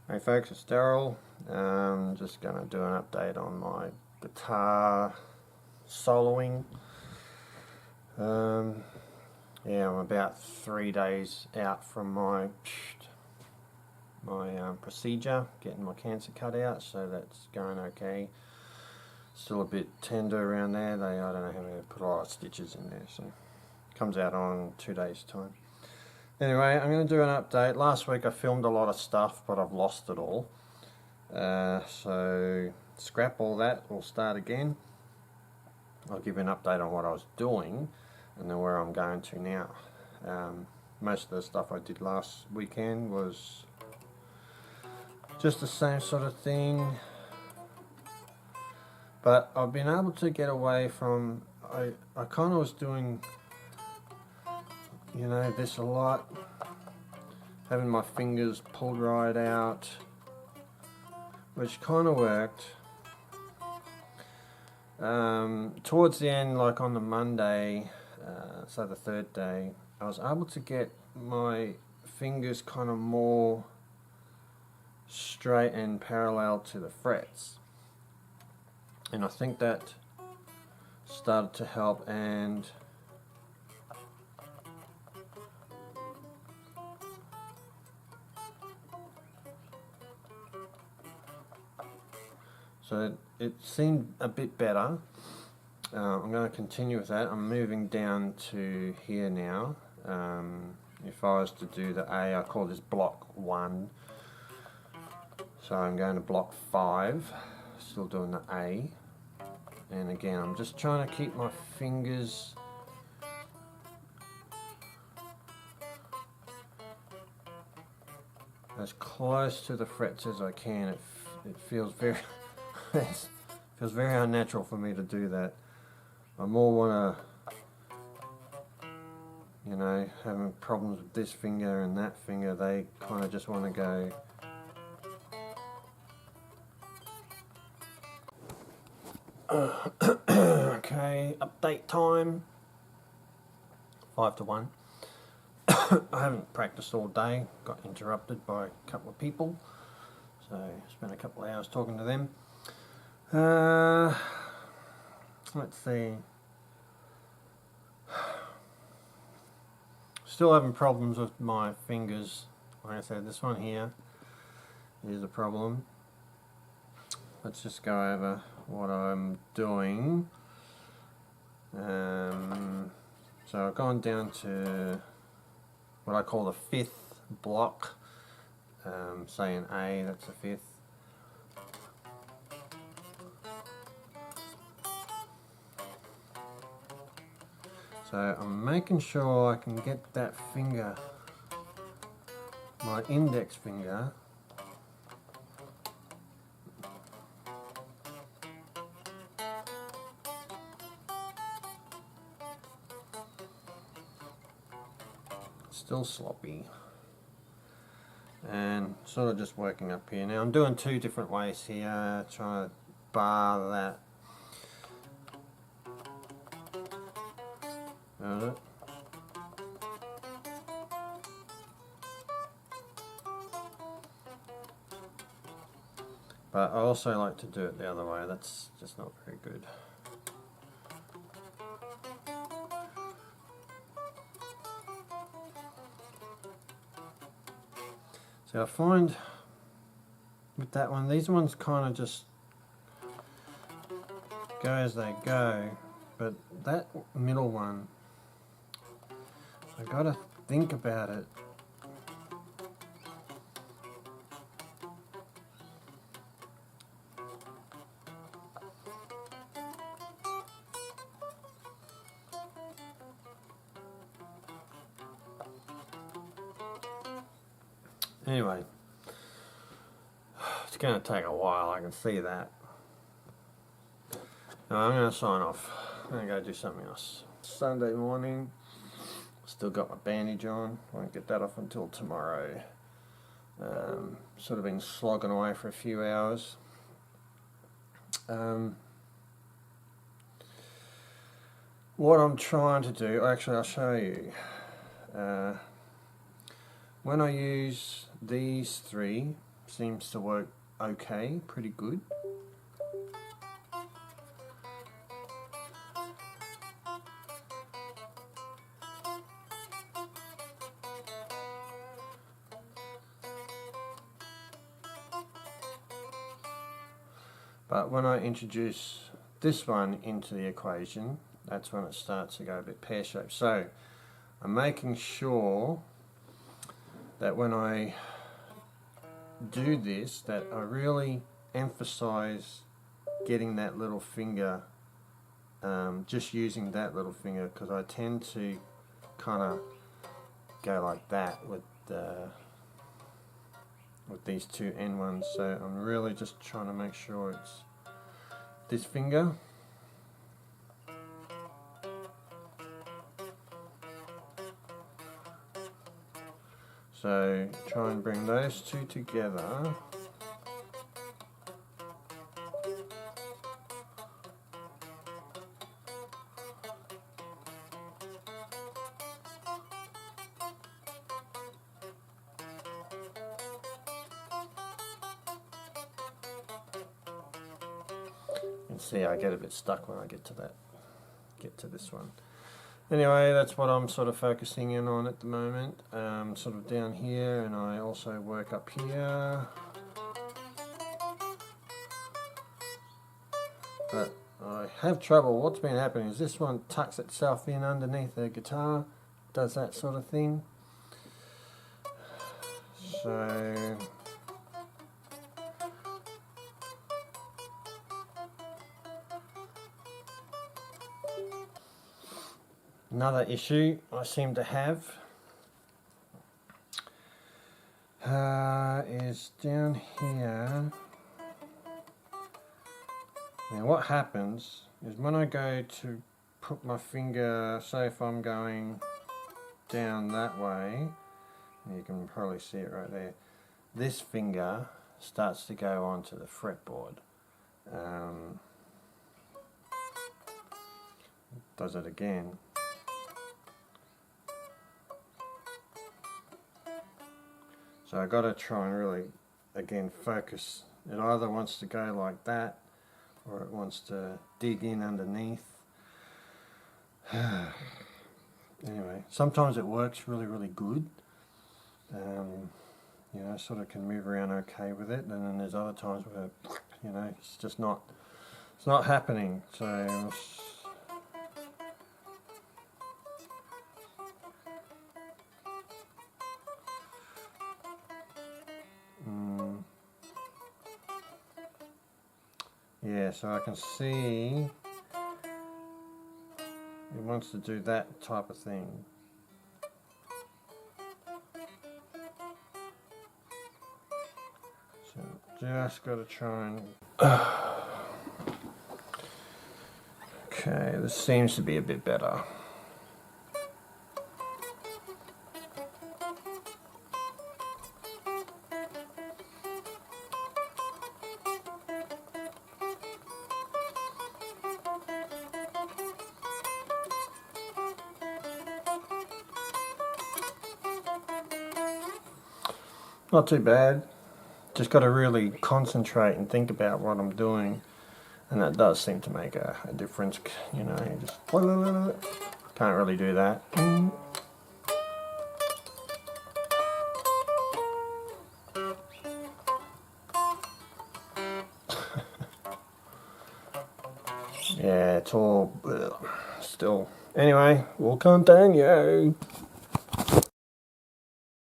Hey folks, it's Daryl. Just going to do an update on my guitar soloing. Yeah, I'm about 3 days out from my procedure, getting my cancer cut out, so that's going okay. Still a bit tender around there. I don't know how many, put a lot of stitches in there, so it comes out on 2 days time. Anyway, I'm going to do an update. Last week I filmed a lot of stuff, but I've lost it all. So scrap all that, we'll start again. I'll give you an update on what I was doing and then where I'm going to now. Most of the stuff I did last weekend was just the same sort of thing, but I've been able to get away from, I kind of was doing, you know, this a lot, having my fingers pulled right out, which kind of worked. Towards the end, like on the Monday, so the third day, I was able to get my fingers kind of more straight and parallel to the frets, and I think that started to help. And so it seemed a bit better. I'm going to continue with that. I'm moving down to here now. If I was to do the A, I call this block 1. So I'm going to block 5, still doing the A. And again, I'm just trying to keep my fingers as close to the frets as I can. It feels very it feels very unnatural for me to do that. I more want to, you know, having problems with this finger and that finger, they kind of just want to go. Okay, update time. 5 to 1. I haven't practiced all day, got interrupted by a couple of people, so spent a couple of hours talking to them. Let's see. Still having problems with my fingers. Like I said, this one here is a problem. Let's just go over what I'm doing. So I've gone down to what I call the 5th block. Say an A, that's the 5th. So I'm making sure I can get that finger, my index finger, still sloppy, and sort of just working up here. Now I'm doing 2 different ways here, trying to bar that. But I also like to do it the other way. That's just not very good. So I find with that one, these ones kind of just go as they go, but that middle one, I gotta think about it. Anyway, it's going to take a while, I can see that. Now I'm going to sign off. I'm going to go do something else. Sunday morning, still got my bandage on. Won't get that off until tomorrow. Sort of been slogging away for a few hours. What I'm trying to do, actually I'll show you. When I use these 3, seems to work okay, pretty good. But when I introduce this one into the equation, that's when it starts to go a bit pear-shaped. So I'm making sure that when I do this, that I really emphasize getting that little finger, just using that little finger, because I tend to kind of go like that with these two end ones. So I'm really just trying to make sure it's this finger. So try and bring those two together. And see, I get a bit stuck when I get to this one. Anyway, that's what I'm sort of focusing in on at the moment, sort of down here, and I also work up here. But I have trouble. What's been happening is this one tucks itself in underneath the guitar, does that sort of thing. So another issue I seem to have is down here. Now what happens is when I go to put my finger, say if I'm going down that way, you can probably see it right there, this finger starts to go onto the fretboard. Does it again. So I've got to try and really, again, focus. It either wants to go like that, or it wants to dig in underneath. Anyway, sometimes it works really, really good. You know, sort of can move around okay with it, and then there's other times where, you know, it's just not, it's not happening. So. Yeah, so I can see it wants to do that type of thing. So just got to try and... Okay, this seems to be a bit better. Not too bad. Just got to really concentrate and think about what I'm doing, and that does seem to make a difference. You know, you just can't really do that. Yeah, it's all still. Anyway, we'll continue.